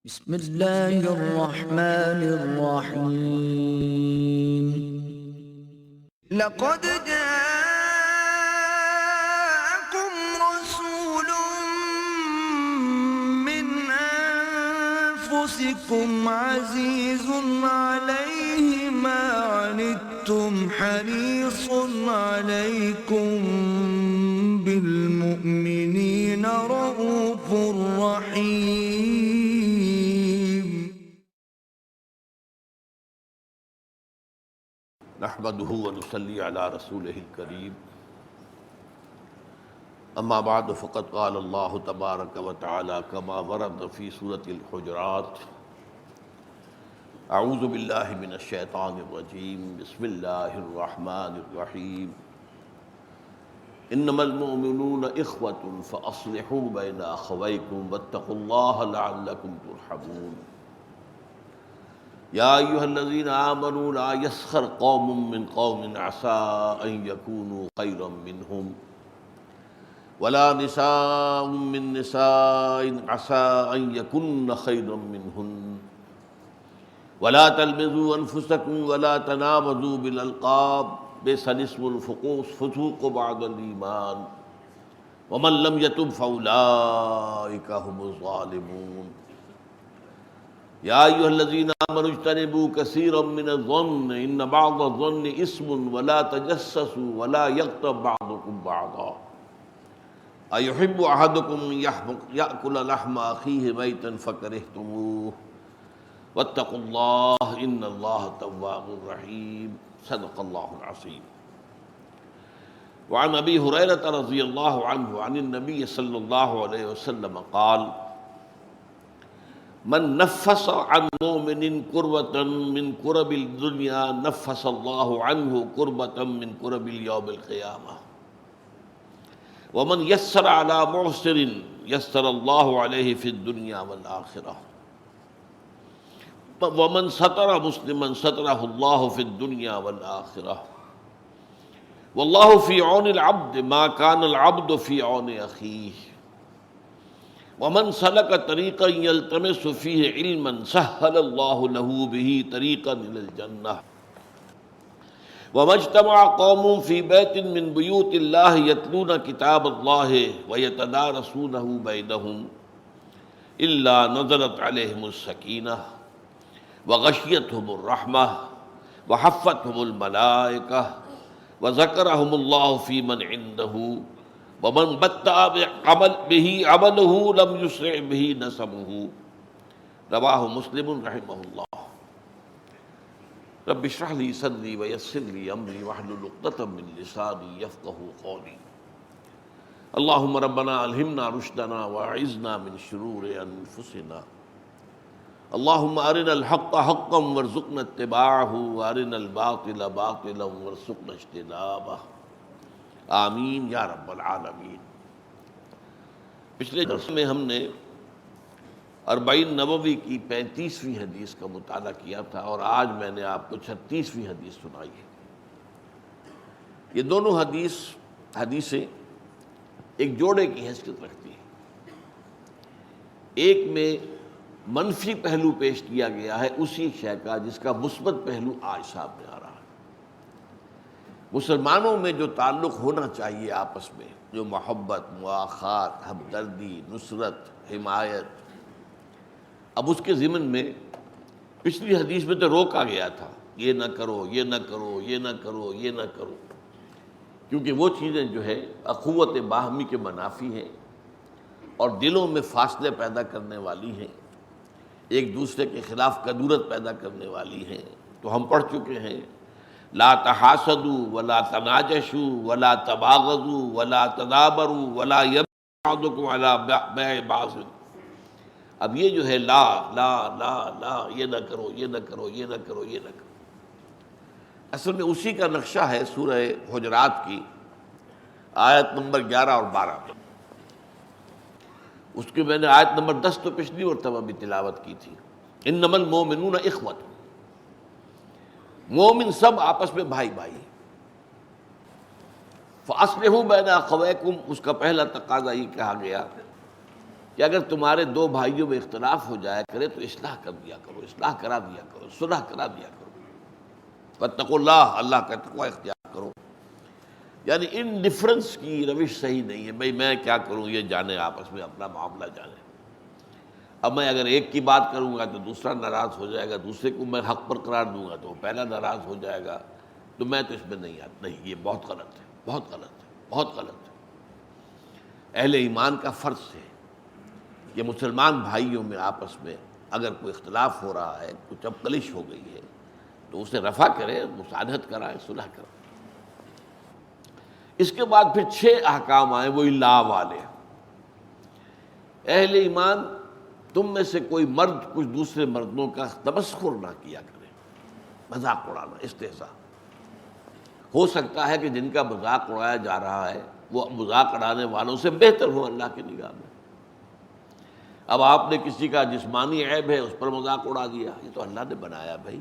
بسم اللہ الرحمن الرحیم لقد جاءكم رسول من انفسكم عزيز عليه ما عنتم حريص عليكم بالمؤمنين رؤوف رحيم نحمده ونصلي على رسوله الكريم اما بعد فقد قال الله تبارك وتعالى كما ورد في سورة الحجرات اعوذ بالله من الشيطان الرجيم بسم الله الرحمن الرحيم انما المؤمنون اخوة فاصلحوا بين اخويكم واتقوا الله لعلكم ترحمون یا ایھا الذین آمنوا لا یسخر قوم من قوم عسى ان یکونوا خیرا منہم ولا نساء من نساء عسى ان یکن خیرا منہن ولا تلمزوا انفسکم ولا تنابزوا بالالقاب بئس الاسم الفسوق بعد الایمان ومن لم یتب فاولئک هم الظالمون یا ایھا الذین آمنوا اجتنبوا کثیرا من الظن ان بعض الظن اثم ولا تجسسوا ولا یغتب بعضکم بعضا ایحب احدکم یأکل لحم اخیہ میتا فکرہتموہ واتقوا اللہ ان اللہ تواب رحیم صدق اللہ العظیم وعن ابی ہریرہ رضی اللہ عنہ عن النبی صلی اللہ علیہ وسلم قال من نفس عن مؤمن كربة من كرب الدنيا نفس الله عنه كربة من كرب اليوم القيامة ومن يسر على معسر يسر الله عليه في الدنيا والآخرة ومن ستر مسلما ستره الله في الدنيا والآخرة والله في عون العبد ما كان العبد في عون أخيه ومن سلك طريقا يلتمس فيه علما سهل الله له به طريقا إلى الجنة وما اجتمع قوم في بيت من بيوت الله يتلون كتاب الله ويتدارسونه بينهم إلا نزلت عليهم السكينة وغشيتهم الرحمة وحفتهم الملائكة وذكرهم الله في من عنده ومن بطأ به عمله لم يسرع به نسبه رواہ مسلم رحمہ اللہ رب اشرح لي صدري ويسر لي امري واحلل عقدة من لساني يفقهوا قولي اللهم ربنا الہمنا رشدنا واعذنا من شرور انفسنا اللهم ارنا الحق حقا وارزقنا اتباعه وارنا الباطل باطلا وارزقنا اجتنابه آمین یا رب العالمین۔ پچھلے درس میں ہم نے 40 نبوی کی 35ویں حدیث کا مطالعہ کیا تھا اور آج میں نے آپ کو 36ویں حدیث سنائی ہے۔ یہ دونوں حدیثیں ایک جوڑے کی حیثیت رکھتی ہیں۔ ایک میں منفی پہلو پیش کیا گیا ہے اسی شے کا جس کا مثبت پہلو آج سامنے آ رہا ہے۔ مسلمانوں میں جو تعلق ہونا چاہیے آپس میں، جو محبت، مواخات، ہمدردی، نصرت، حمایت، اب اس کے ضمن میں پچھلی حدیث میں تو روکا گیا تھا، یہ نہ کرو، یہ نہ کرو، یہ نہ کرو، یہ نہ کرو، کیونکہ وہ چیزیں جو ہے اخوت باہمی کے منافی ہیں اور دلوں میں فاصلے پیدا کرنے والی ہیں، ایک دوسرے کے خلاف کدورت پیدا کرنے والی ہیں۔ تو ہم پڑھ چکے ہیں لا تحاسدوا ولا تناجشوا ولا تباغضوا ولا تدابروا ولا يبع بعضكم على بيع بعض۔ اب یہ جو ہے لا لا لا لا، یہ نہ کرو، یہ نہ کرو، یہ نہ کرو، یہ نہ کرو، اصل میں اسی کا نقشہ ہے سورہ حجرات کی آیت نمبر 11 اور 12 میں۔ اس کی میں نے آیت نمبر 10 تو پچھلی مرتبہ بھی تلاوت کی تھی، انما المؤمنون اخوۃ، مومن سب آپس میں بھائی بھائی۔ فَأَصْلِحُوا بَيْنَ أَخَوَيْكُمْ، اس کا پہلا تقاضا یہ کہا گیا کہ اگر تمہارے دو بھائیوں میں اختلاف ہو جایا کرے تو اصلاح کر دیا کرو، اصلاح کرا دیا کرو، صلح کرا دیا کرو۔ واتقوا اللہ، اللہ کا تقوی اختیار کرو۔ یعنی ان ڈفرنس کی روش صحیح نہیں ہے، بھئی میں کیا کروں، یہ جانے آپس میں اپنا معاملہ جانے۔ اب میں اگر ایک کی بات کروں گا تو دوسرا ناراض ہو جائے گا، دوسرے کو میں حق پر قرار دوں گا تو وہ پہلا ناراض ہو جائے گا، تو میں تو اس میں نہیں آتا۔ نہیں، یہ بہت غلط ہے، بہت غلط ہے، بہت غلط ہے۔ اہل ایمان کا فرض ہے کہ مسلمان بھائیوں میں آپس میں اگر کوئی اختلاف ہو رہا ہے، کچھ کلش ہو گئی ہے، تو اسے رفع کرے، مساعدت کرائے، صلح کرائے۔ اس کے بعد پھر 6 احکام آئے، وہی لا والے۔ اہل ایمان تم میں سے کوئی مرد کچھ دوسرے مردوں کا تمسخر نہ کیا کرے، مذاق اڑانا، استہزاء۔ ہو سکتا ہے کہ جن کا مذاق اڑایا جا رہا ہے وہ مذاق اڑانے والوں سے بہتر ہو اللہ کی نگاہ میں۔ اب آپ نے کسی کا جسمانی عیب ہے، اس پر مذاق اڑا دیا، یہ تو اللہ نے بنایا بھائی،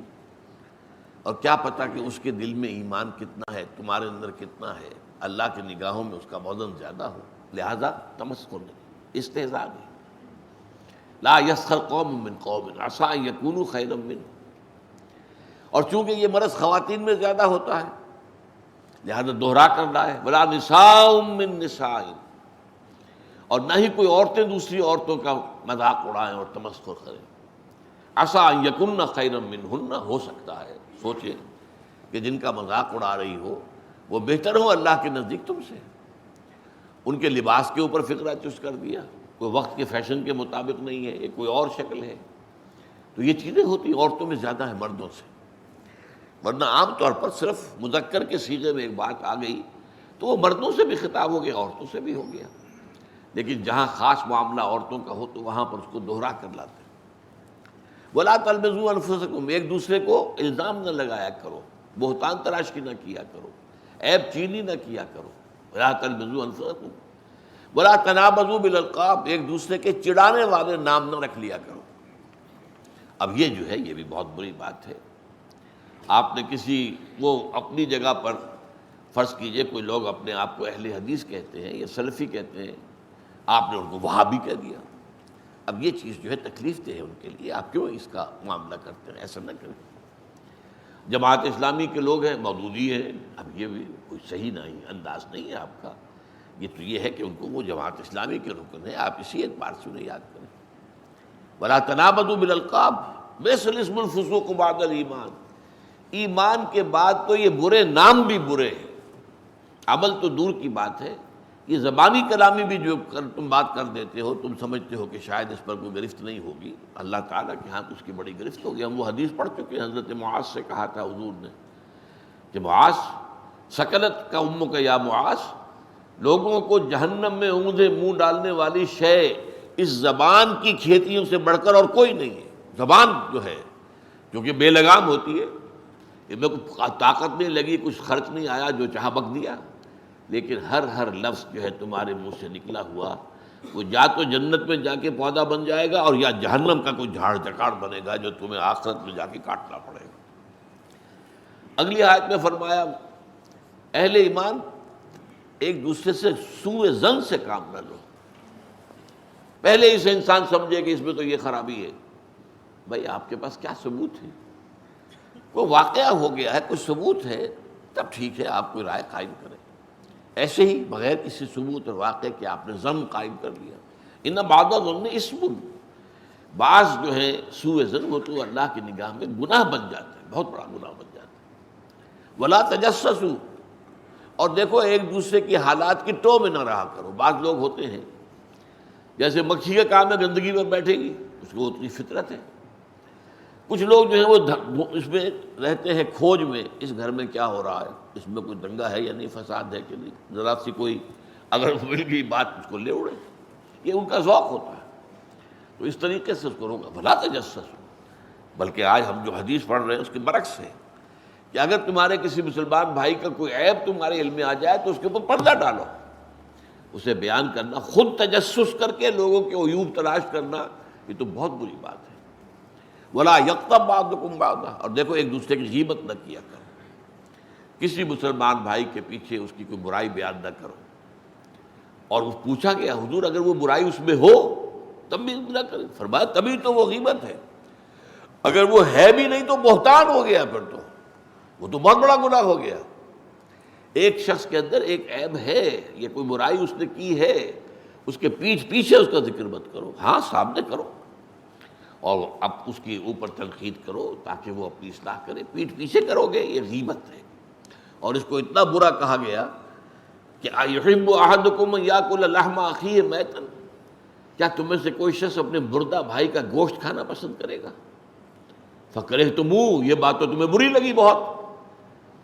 اور کیا پتہ کہ اس کے دل میں ایمان کتنا ہے، تمہارے اندر کتنا ہے، اللہ کی نگاہوں میں اس کا وزن زیادہ ہو۔ لہذا تمسخر نہیں، استہزاء نہیں۔ لا یسخر قوم من قوم عسى ان یکونوا خیرا منهم۔ اور چونکہ یہ مرض خواتین میں زیادہ ہوتا ہے لہذا دوہرا کر رہا ہے، ولا نساء من نساء، اور نہ ہی کوئی عورتیں دوسری عورتوں کا مذاق اڑائیں اور تمسخر کریں۔ عسى ان یکن خیرا منهن، ہو سکتا ہے، سوچیں کہ جن کا مذاق اڑا رہی ہو وہ بہتر ہو اللہ کے نزدیک تم سے۔ ان کے لباس کے اوپر فقرہ چست کر دیا، کوئی وقت کے فیشن کے مطابق نہیں ہے، یہ کوئی اور شکل ہے، تو یہ چیزیں ہوتی ہیں عورتوں میں زیادہ ہیں مردوں سے۔ ورنہ عام طور پر صرف مذکر کے صیغے میں ایک بات آ گئی تو وہ مردوں سے بھی خطاب ہو گیا، عورتوں سے بھی ہو گیا، لیکن جہاں خاص معاملہ عورتوں کا ہو تو وہاں پر اس کو دوہرا کر لاتے ہیں۔ وَلَا تَلْمِزُوا أَنفُسَكُمْ، ایک دوسرے کو الزام نہ لگایا کرو، بہتان تراشی نہ کیا کرو، عیب چینی نہ کیا کرو۔ وَلَا تَلْمِزُوا أَنفُسَكُمْ وَلَا تَنَابَزُوا بِالْأَلْقَابِ، ایک دوسرے کے چڑانے والے نام نہ رکھ لیا کرو۔ اب یہ جو ہے یہ بھی بہت بری بات ہے۔ آپ نے کسی وہ اپنی جگہ پر فرض کیجئے کوئی لوگ اپنے آپ کو اہل حدیث کہتے ہیں یا سلفی کہتے ہیں، آپ نے ان کو وہابی کہہ دیا۔ اب یہ چیز جو ہے تکلیف دہ ہے ان کے لیے، آپ کیوں اس کا معاملہ کرتے ہیں؟ ایسا نہ کریں۔ جماعت اسلامی کے لوگ ہیں، مودودی ہیں، اب یہ بھی کوئی صحیح نہیں انداز نہیں ہے آپ کا۔ یہ تو یہ ہے کہ ان کو وہ جماعت اسلامی کے رکن ہے، آپ اسی اعتبار سے انہیں یاد کریں۔ وَلَا تَنَابَزُوا بِالْأَلْقَابِ بِئْسَ الِاسْمُ الْفُسُوقُ بَعْدَ الْإِيمَانِ، ایمان کے بعد تو یہ برے نام بھی برے ہیں، عمل تو دور کی بات ہے، یہ زبانی کلامی بھی جو تم بات کر دیتے ہو، تم سمجھتے ہو کہ شاید اس پر کوئی گرفت نہیں ہوگی، اللہ تعالیٰ کے ہاں اس کی بڑی گرفت ہوگی۔ ہم وہ حدیث پڑھ چکے ہیں، حضرت معاذ سے کہا تھا حضور نے کہ معاذ سکلت کا امک کا یا معاذ، لوگوں کو جہنم میں اونھے منہ ڈالنے والی شے اس زبان کی کھیتیوں سے بڑھ کر اور کوئی نہیں ہے۔ زبان جو ہے کیونکہ بے لگام ہوتی ہے، اس میں کوئی طاقت نہیں لگی، کچھ خرچ نہیں آیا، جو چاہا بک دیا، لیکن ہر لفظ جو ہے تمہارے منہ سے نکلا ہوا وہ یا تو جنت میں جا کے پودا بن جائے گا اور یا جہنم کا کوئی جھاڑ جکاڑ بنے گا جو تمہیں آخرت میں جا کے کاٹنا پڑے گا۔ اگلی آیت میں فرمایا اہل ایمان ایک دوسرے سے سوء ظن سے کام نہ لو۔ پہلے ہی سے انسان سمجھے کہ اس میں تو یہ خرابی ہے، بھائی آپ کے پاس کیا ثبوت ہے؟ کوئی واقعہ ہو گیا ہے، کوئی ثبوت ہے، تب ٹھیک ہے آپ کوئی رائے قائم کریں۔ ایسے ہی بغیر کسی ثبوت اور واقعے کے آپ نے ظن قائم کر لیا۔ ان بعض الظن اسم، بعض جو ہے سوء ظن وہ تو اللہ کی نگاہ میں گناہ بن جاتا ہے، بہت بڑا گناہ بن جاتا ہے۔ ولا تجسسوا، اور دیکھو ایک دوسرے کی حالات کی ٹو میں نہ رہا کرو۔ بعض لوگ ہوتے ہیں جیسے مکھی کا کام ہے گندگی پر بیٹھے گی، اس کو اتنی فطرت ہے۔ کچھ لوگ جو ہیں وہ اس میں رہتے ہیں کھوج میں، اس گھر میں کیا ہو رہا ہے، اس میں کوئی دنگا ہے یا نہیں، فساد ہے کہ نہیں، ذرا سی کوئی اگر مل گئی بات اس کو لے اڑے، یہ ان کا ذوق ہوتا ہے۔ تو اس طریقے سے اس کو روکا، بھلا تجسسوا۔ بلکہ آج ہم جو حدیث پڑھ رہے ہیں اس کے برعکس ہے کہ اگر تمہارے کسی مسلمان بھائی کا کوئی عیب تمہارے علم میں آ جائے تو اس کے اوپر پردہ ڈالو، اسے بیان کرنا، خود تجسس کر کے لوگوں کے عیوب تلاش کرنا، یہ تو بہت بری بات ہے۔ ولا یغتب بعضکم بعضا، اور دیکھو ایک دوسرے کی غیبت نہ کیا کرو، کسی مسلمان بھائی کے پیچھے اس کی کوئی برائی بیان نہ کرو۔ اور پوچھا کہ حضور اگر وہ برائی اس میں ہو تمیز نہ کریں. فرمایا تبھی تو وہ غیبت ہے. اگر وہ ہے بھی نہیں تو بہتان ہو گیا، پھر تو وہ تو بہت بڑا گناہ ہو گیا. ایک شخص کے اندر ایک عیب ہے، یہ کوئی برائی اس نے کی ہے، اس کے پیچھے اس کا ذکر مت کرو. ہاں سامنے کرو اور اب اس کے اوپر تنقید کرو تاکہ وہ اپنی اصلاح کرے. پیچھے کرو گے یہ غیبت ہے. اور اس کو اتنا برا کہا گیا کہ اَیُحِبُّ أَحَدُكُمْ أَن يَأْكُلَ لَحْمَ أَخِيهِ مَيْتًا، کیا تم میں سے کوئی شخص اپنے مردہ بھائی کا گوشت کھانا پسند کرے گا؟ فَكَرِهْتُمُوهُ، یہ بات تو تمہیں بری لگی بہت،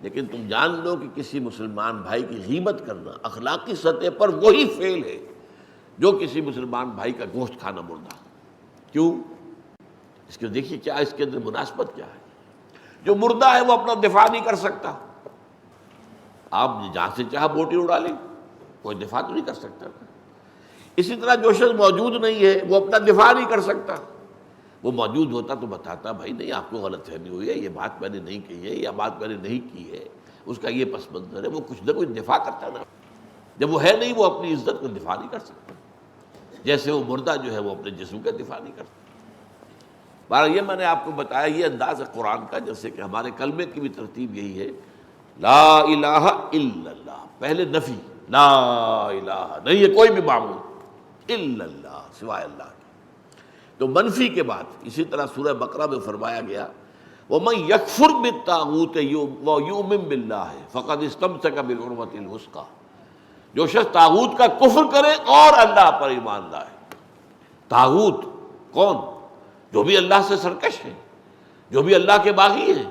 لیکن تم جان لو کہ کسی مسلمان بھائی کی غیبت کرنا اخلاقی سطح پر وہی فعل ہے جو کسی مسلمان بھائی کا گوشت کھانا مردہ. کیوں؟ اس کے دیکھیے کیا اس کے اندر مناسبت کیا ہے. جو مردہ ہے وہ اپنا دفاع نہیں کر سکتا. آپ جہاں سے چاہا بوٹی اڑا لیں، کوئی دفاع تو نہیں کر سکتا. اسی طرح جو شخص موجود نہیں ہے وہ اپنا دفاع نہیں کر سکتا. وہ موجود ہوتا تو بتاتا بھائی نہیں آپ کو غلط فہمی ہوئی ہے، یہ بات میں نے نہیں کہی ہے، یا بات میں نے نہیں کی ہے، اس کا یہ پس منظر ہے. وہ کچھ نہ کچھ دفاع کرتا نا. جب وہ ہے نہیں وہ اپنی عزت کو دفاع نہیں کر سکتا، جیسے وہ مردہ جو ہے وہ اپنے جسم کا دفاع نہیں کرتا. بہرحال یہ میں نے آپ کو بتایا یہ انداز ہے قرآن کا، جیسے کہ ہمارے کلمے کی بھی ترتیب یہی ہے. لا الہ الا اللہ، پہلے نفی، لا الہ نہیں ہے کوئی بھی معبود الا اللہ، سوائے اللہ کے. تو منفی کے بعد اسی طرح سورہ بقرہ میں فرمایا گیا وَمَن يَكْفُرْ بِالطَّاغُوتِ وَيُؤْمِن بِاللَّهِ فَقَدِ اسْتَمْسَكَ بِالْعُرْوَةِ الْوُثْقَىٰ، جو شخص طاغوت کا کفر کرے اور اللہ پر ایمان لائے. طاغوت کون؟ جو بھی اللہ سے سرکش ہے، جو بھی اللہ کے باغی ہیں،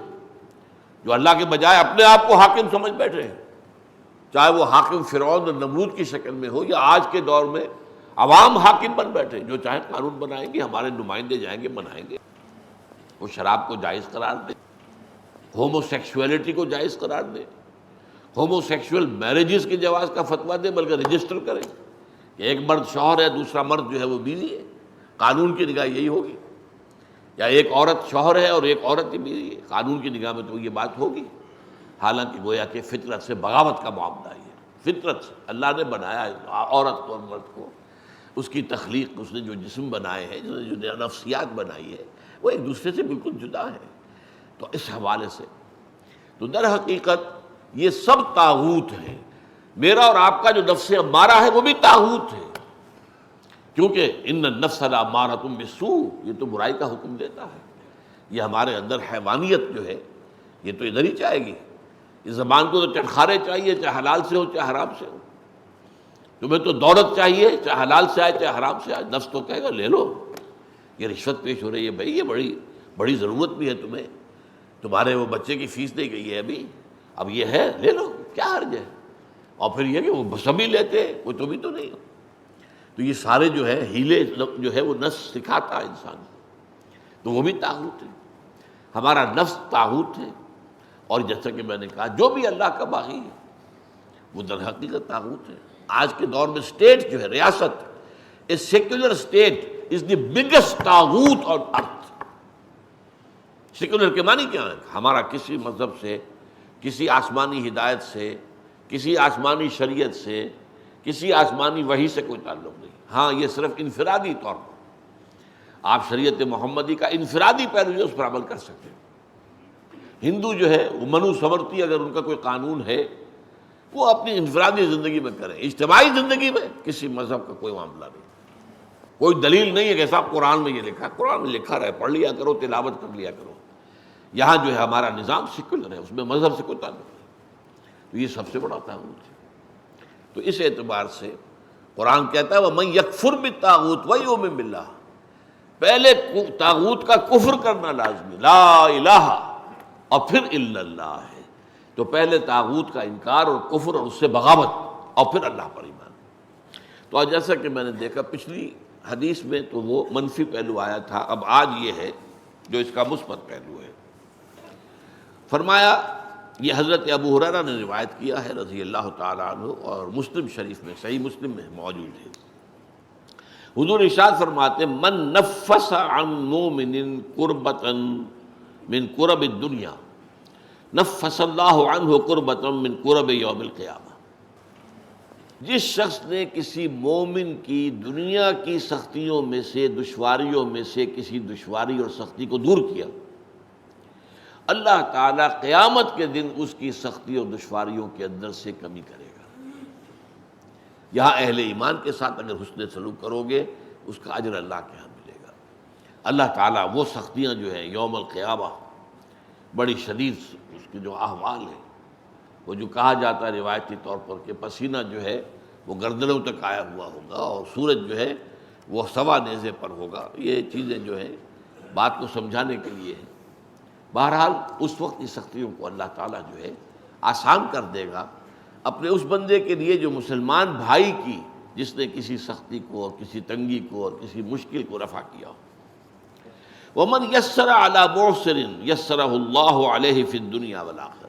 جو اللہ کے بجائے اپنے آپ کو حاکم سمجھ بیٹھے ہیں، چاہے وہ حاکم فرعون اور نمرود کی شکل میں ہو یا آج کے دور میں عوام حاکم بن بیٹھے، جو چاہے قانون بنائیں گے، ہمارے نمائندے جائیں گے بنائیں گے. وہ شراب کو جائز قرار دیں، ہومو سیکشولیٹی کو جائز قرار دیں، ہومو سیکشول میرجز کے جواز کا فتویٰ دیں، بلکہ رجسٹر کریں کہ ایک مرد شوہر ہے دوسرا مرد جو ہے وہ بیوی ہے. قانون کی نگاہ یہی ہوگی. یا ایک عورت شوہر ہے اور ایک عورت ہی بیوی ہے، قانون کی نگاہ میں تو یہ بات ہوگی. حالانکہ گویا کہ فطرت سے بغاوت کا معاملہ ہے. فطرت سے اللہ نے بنایا ہے عورت کو اور مرد کو، اس کی تخلیق، اس نے جو جسم بنائے ہیں، جو نفسیات بنائی ہے، وہ ایک دوسرے سے بالکل جدا ہے. تو اس حوالے سے تو در حقیقت یہ سب طاغوت ہیں. میرا اور آپ کا جو نفس امارہ ہے وہ بھی طاغوت ہے، کیونکہ ان النفس لامارۃ بالسوء، یہ تو برائی کا حکم دیتا ہے. یہ ہمارے اندر حیوانیت جو ہے یہ تو ادھر ہی چاہے گی. اس زبان کو تو چٹخارے چاہیے، چاہے حلال سے ہو چاہے حرام سے ہو. تمہیں تو دولت چاہیے، چاہے حلال سے آئے چاہے حرام سے آئے. نفس تو کہے گا لے لو، یہ رشوت پیش ہو رہی ہے بھائی، یہ بڑی ضرورت بھی ہے تمہیں، تمہارے وہ بچے کی فیس نہیں گئی ہے اب یہ ہے لے لو، کیا حرج ہے. اور پھر یہ کہ وہ سبھی لیتے ہیں، کوئی تم ہی تو نہیں ہو. تو یہ سارے جو ہے ہیلے جو ہے وہ نفس سکھاتا ہے انسان، تو وہ بھی طاغوت ہے. ہمارا نفس طاغوت ہے. اور جیسا کہ میں نے کہا جو بھی اللہ کا باغی ہے وہ در حقیقت طاغوت ہے. آج کے دور میں اسٹیٹ جو ہے، ریاست، a secular state is the biggest طاغوت آن ارتھ. سیکولر کے معنی کیا ہے؟ ہمارا کسی مذہب سے، کسی آسمانی ہدایت سے، کسی آسمانی شریعت سے، کسی آسمانی وحی سے کوئی تعلق نہیں. ہاں یہ صرف انفرادی طور پر آپ شریعت محمدی کا انفرادی پہلو جو اس پر عمل کر سکتے ہیں. ہندو جو ہے وہ منو سمرتی، اگر ان کا کوئی قانون ہے وہ اپنی انفرادی زندگی میں کریں. اجتماعی زندگی میں کسی مذہب کا کوئی معاملہ نہیں. کوئی دلیل نہیں ہے کہ صاحب قرآن میں یہ لکھا ہے. قرآن میں لکھا رہے، پڑھ لیا کرو، تلاوت کر لیا کرو. یہاں جو ہے ہمارا نظام سیکولر ہے، اس میں مذہب سے کوئی تعلق نہیں. تو یہ سب سے بڑا طاغوت ہے. تو اس اعتبار سے قرآن کہتا ہے وَمَن يَكْفُرْ بِالطَّاغُوتِ وَيُؤْمِن بِاللَّهِ، پہلے طاغوت کا کفر کرنا لازمی، لا الہ، اور پھر الا اللہ ہے. تو پہلے طاغوت کا انکار اور کفر اور اس سے بغاوت، اور پھر اللہ پر ایمان. تو جیسا کہ میں نے دیکھا پچھلی حدیث میں تو وہ منفی پہلو آیا تھا، اب آج یہ ہے جو اس کا مثبت پہلو ہے. فرمایا، یہ حضرت ابو ہریرہ نے روایت کیا ہے رضی اللہ تعالیٰ عنہ، اور مسلم شریف میں، صحیح مسلم میں موجود ہے. حضور ارشاد فرماتے من نفس عن مومن کربۃ من کرب الدنیا نفس اللہ عنہ کربۃ من کرب یوم القیامہ. جس شخص نے کسی مومن کی دنیا کی سختیوں میں سے، دشواریوں میں سے کسی دشواری اور سختی کو دور کیا، اللہ تعالیٰ قیامت کے دن اس کی سختی اور دشواریوں کے اندر سے کمی کرے گا۔ یہاں اہل ایمان کے ساتھ اگر حسن سلوک کرو گے، اس کا اجر اللہ کے ہاں ملے گا۔ اللہ تعالیٰ وہ سختیاں جو ہیں یوم القیامہ، بڑی شدید اس کے جو احوال ہیں، وہ جو کہا جاتا ہے روایتی طور پر کہ پسینہ جو ہے وہ گردنوں تک آیا ہوا ہوگا اور سورج جو ہے وہ سوا نیزے پر ہوگا، یہ چیزیں جو ہیں بات کو سمجھانے کے لیے ہیں۔ بہرحال اس وقت کی سختیوں کو اللہ تعالیٰ جو ہے آسان کر دے گا اپنے اس بندے کے لیے جو مسلمان بھائی کی، جس نے کسی سختی کو اور کسی تنگی کو اور کسی مشکل کو رفع کیا ہو۔ وَمَنْ يَسَّرَ عَلَى مُعْسِرٍ يَسَّرَهُ اللَّهُ عَلَيْهِ فِي الدُّنْيَا وَالْآخِرَةِ،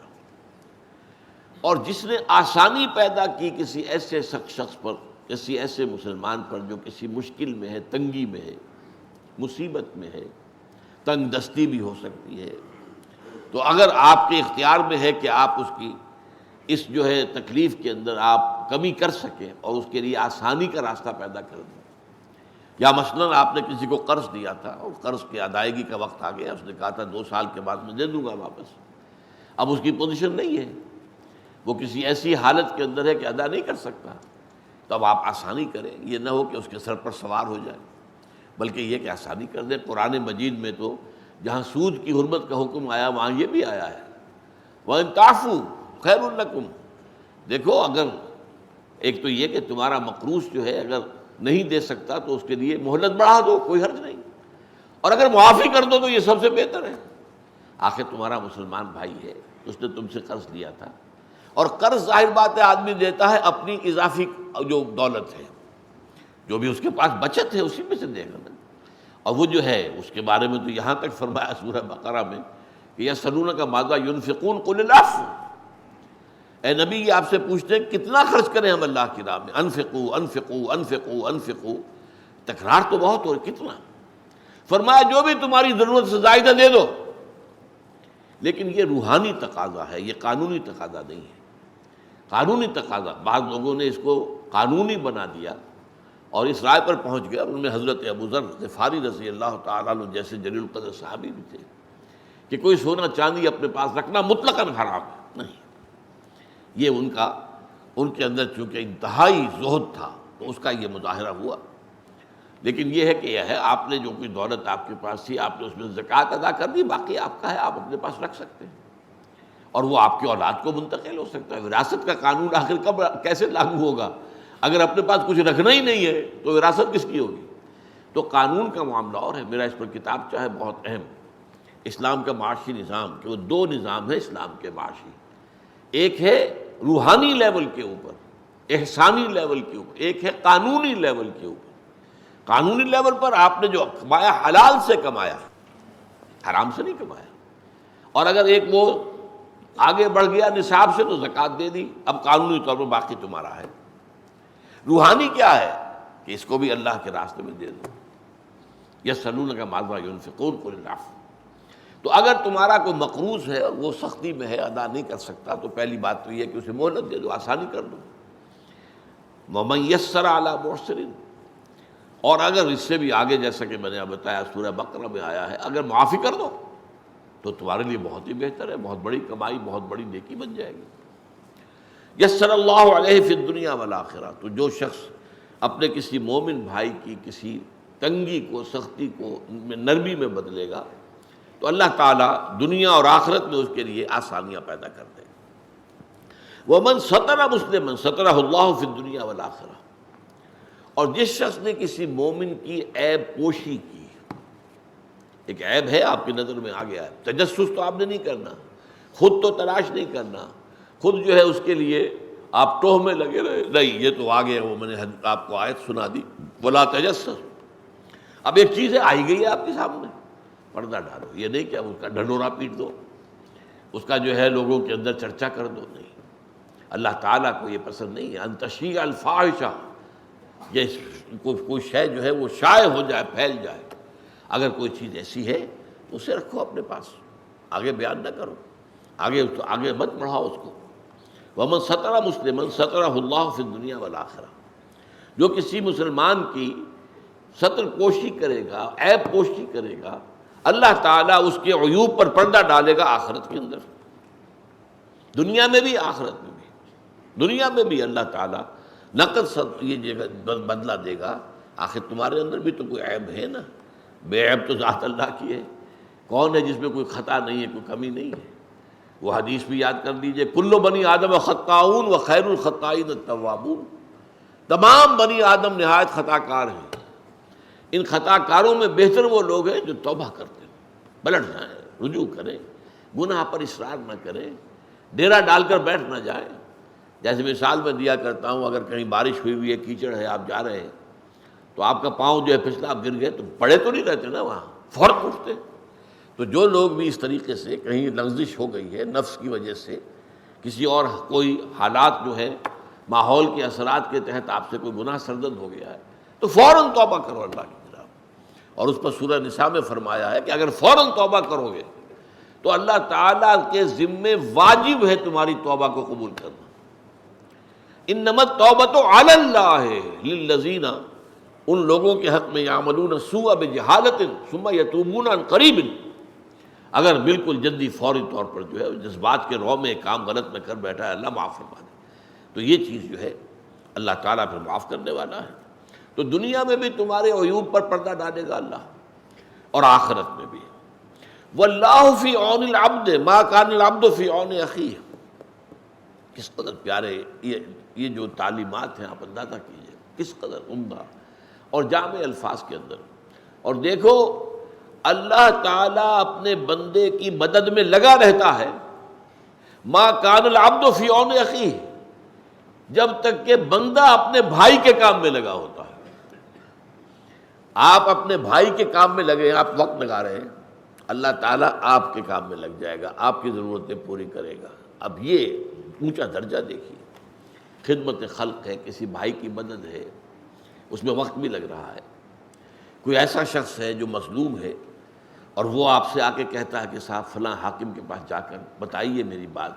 اور جس نے آسانی پیدا کی کسی ایسے شخص پر، کسی ایسے مسلمان پر جو کسی مشکل میں ہے، تنگی میں ہے، مصیبت میں ہے، تنگ دستی بھی ہو سکتی ہے، تو اگر آپ کے اختیار میں ہے کہ آپ اس کی اس جو ہے تکلیف کے اندر آپ کمی کر سکیں اور اس کے لیے آسانی کا راستہ پیدا کر دیں، یا مثلاً آپ نے کسی کو قرض دیا تھا اور قرض کی ادائیگی کا وقت آ گیا، اس نے کہا تھا 2 سال کے بعد میں دے دوں گا واپس، اب اس کی پوزیشن نہیں ہے، وہ کسی ایسی حالت کے اندر ہے کہ ادا نہیں کر سکتا، تو اب آپ آسانی کریں، یہ نہ ہو کہ اس کے سر پر سوار ہو جائے، بلکہ یہ کہ آسانی کر دیں۔ قرآن مجید میں تو جہاں سود کی حرمت کا حکم آیا وہاں یہ بھی آیا ہے، وَإِن تَعْفُوا خَيْرٌ لَكُمْ۔ دیکھو، اگر ایک تو یہ کہ تمہارا مقروض جو ہے اگر نہیں دے سکتا تو اس کے لیے مہلت بڑھا دو، کوئی حرج نہیں، اور اگر معافی کر دو تو یہ سب سے بہتر ہے۔ آخر تمہارا مسلمان بھائی ہے، اس نے تم سے قرض لیا تھا، اور قرض ظاہر بات ہے آدمی دیتا ہے اپنی اضافی جو دولت ہے، جو بھی اس کے پاس بچت ہے اسی میں سے دے گا نا، اور وہ جو ہے اس کے بارے میں تو یہاں تک فرمایا سورہ بقرہ میں کہ یسألونک ماذا ینفقون قل العفو، اے نبی یہ آپ سے پوچھتے ہیں کتنا خرچ کریں ہم اللہ کی راہ میں، انفقوا انفقوا انفقوا انفقوا، تکرار تو بہت ہو رہی، کتنا؟ فرمایا جو بھی تمہاری ضرورت سے زائدہ دے دو، لیکن یہ روحانی تقاضا ہے، یہ قانونی تقاضا نہیں ہے۔ قانونی تقاضا بعض لوگوں نے اس کو قانونی بنا دیا اور اس رائے پر پہنچ گیا، ان میں حضرت ابو ذر غفاری رضی اللہ تعالیٰ عنہ جیسے جلیل القدر صحابی بھی تھے، کہ کوئی سونا چاندی اپنے پاس رکھنا مطلقاً حرام ہے، نہیں۔ یہ ان کے اندر چونکہ انتہائی زہد تھا تو اس کا یہ مظاہرہ ہوا، لیکن یہ ہے کہ یہ ہے آپ نے جو کوئی دولت آپ کے پاس تھی آپ نے اس میں زکوٰۃ ادا کر دی، باقی آپ کا ہے، آپ اپنے پاس رکھ سکتے ہیں، اور وہ آپ کی اولاد کو منتقل ہو سکتا ہے۔ وراثت کا قانون آخر کب کیسے لاگو ہوگا؟ اگر اپنے پاس کچھ رکھنا ہی نہیں ہے تو وراثت کس کی ہوگی؟ تو قانون کا معاملہ اور ہے۔ میرا اس پر کتاب چاہے بہت اہم، اسلام کا معاشی نظام، کہ وہ 2 نظام ہیں اسلام کے معاشی، ایک ہے روحانی لیول کے اوپر، احسانی لیول کے اوپر، ایک ہے قانونی لیول کے اوپر۔ قانونی لیول پر آپ نے جو کمایا حلال سے کمایا، حرام سے نہیں کمایا، اور اگر ایک وہ آگے بڑھ گیا نصاب سے تو زکوٰۃ دے دی، اب قانونی طور پر باقی تمہارا ہے۔ روحانی کیا ہے کہ اس کو بھی اللہ کے راستے میں دے دو، یسألونک ماذا ینفقون قل العفو۔ تو اگر تمہارا کوئی مقروض ہے اور وہ سختی میں ہے، ادا نہیں کر سکتا، تو پہلی بات تو یہ کہ اسے مہلت دے دو، آسانی کر دو۔ وَمَن يَسَّرَ عَلَى مُعْسِرٍ، اور اگر اس سے بھی آگے جیسا کہ میں نے بتایا سورہ بقرہ میں آیا ہے، اگر معافی کر دو تو تمہارے لیے بہت ہی بہتر ہے، بہت بڑی کمائی، بہت بڑی نیکی بن جائے گی۔ یسر اللہ علیہ فی الدنیا والآخرہ، تو جو شخص اپنے کسی مومن بھائی کی کسی تنگی کو، سختی کو نرمی میں بدلے گا تو اللہ تعالیٰ دنیا اور آخرت میں اس کے لیے آسانیاں پیدا کر دے گا۔ وَمَن سَتَرَ مُسْلِمًا سَتَرَهُ اللَّهُ فِي الدُّنْيَا وَالْآخِرَةِ، اور جس شخص نے کسی مومن کی عیب پوشی کی، ایک عیب ہے آپ کی نظر میں آ گیا ہے، تجسس تو آپ نے نہیں کرنا، خود تو تلاش نہیں کرنا، خود جو ہے اس کے لیے آپ ٹوہ میں لگے رہے، نہیں، یہ تو آ گیا، وہ میں نے آپ کو آیت سنا دی، وَلَا تَجَسَّسُوا۔ اب ایک چیز ہے آئی گئی ہے آپ کے سامنے، پردہ ڈالو، یہ نہیں کہ اب اس کا ڈھنڈورا پیٹ دو، اس کا جو ہے لوگوں کے اندر چرچا کر دو، نہیں، اللہ تعالیٰ کو یہ پسند نہیں ہے۔ ان تشیع الفاحشہ، یہ کوئی شے جو ہے وہ شائع ہو جائے، پھیل جائے، اگر کوئی چیز ایسی ہے تو اسے رکھو اپنے پاس، آگے بیان نہ کرو، آگے مت بڑھاؤ اس کو۔ ومن ستر مسلما سترہ اللہ فی الدنیا والآخرہ، جو کسی مسلمان کی ستر پوشی کرے گا، عیب پوشی کرے گا، اللہ تعالیٰ اس کے عیوب پر پردہ ڈالے گا آخرت کے اندر، دنیا میں بھی آخرت میں بھی۔ دنیا میں بھی اللہ تعالیٰ نقد یہ بدلہ دے گا، آخر تمہارے اندر بھی تو کوئی عیب ہے نا، بے عیب تو ذات اللہ کی ہے، کون ہے جس میں کوئی خطا نہیں ہے، کوئی کمی نہیں ہے؟ وہ حدیث بھی یاد کر لیجئے، کل بنی آدم خطاؤن و خیر الخطائین التوابون، تمام بنی آدم نہایت خطا کار ہیں، ان خطا کاروں میں بہتر وہ لوگ ہیں جو توبہ کرتے ہیں، پلٹ جائیں، رجوع کریں، گناہ پر اصرار نہ کریں، ڈیرا ڈال کر بیٹھ نہ جائیں۔ جیسے مثال میں دیا کرتا ہوں، اگر کہیں بارش ہوئی ہوئی ہے، کیچڑ ہے، آپ جا رہے ہیں تو آپ کا پاؤں جو ہے پھسلا، آپ گر گئے تو پڑے تو نہیں رہتے نا وہاں، فوراً اٹھتے۔ تو جو لوگ بھی اس طریقے سے کہیں لغزش ہو گئی ہے نفس کی وجہ سے، کسی اور کوئی حالات جو ہے ماحول کے اثرات کے تحت آپ سے کوئی گناہ سرزد ہو گیا ہے، تو فوراً توبہ کرو اللہ کی طرف۔ اور اس پر سورہ نساء میں فرمایا ہے کہ اگر فوراً توبہ کرو گے تو اللہ تعالیٰ کے ذمے واجب ہے تمہاری توبہ کو قبول کرنا۔ انما التوبۃ علی اللہ للذین، ان لوگوں کے حق میں یعملون السوء بجہالۃ ثم یتوبون عن قریب، اگر بالکل جلدی فوری طور پر جو ہے جذبات کے رو میں ایک کام غلط میں کر بیٹھا ہے، اللہ معاف فرما دے، تو یہ چیز جو ہے اللہ تعالیٰ پھر معاف کرنے والا ہے۔ تو دنیا میں بھی تمہارے عیوب پر پردہ ڈالے گا اللہ، اور آخرت میں بھی۔ واللہ فی عون العبد ما کان العبد فی عون اخیہ، کس قدر پیارے یہ جو تعلیمات ہیں، آپ اندازہ کیجئے کس قدر عمدہ اور جامع الفاظ کے اندر۔ اور دیکھو اللہ تعالیٰ اپنے بندے کی مدد میں لگا رہتا ہے، ما کان العبد فی عون اخیہ، جب تک کہ بندہ اپنے بھائی کے کام میں لگا ہوتا ہے۔ آپ اپنے بھائی کے کام میں لگے ہیں، آپ وقت لگا رہے ہیں، اللہ تعالیٰ آپ کے کام میں لگ جائے گا، آپ کی ضرورتیں پوری کرے گا۔ اب یہ اونچا درجہ دیکھیے، خدمت خلق ہے، کسی بھائی کی مدد ہے، اس میں وقت بھی لگ رہا ہے۔ کوئی ایسا شخص ہے جو مظلوم ہے اور وہ آپ سے آ کے کہتا ہے کہ صاحب فلاں حاکم کے پاس جا کر بتائیے میری بات،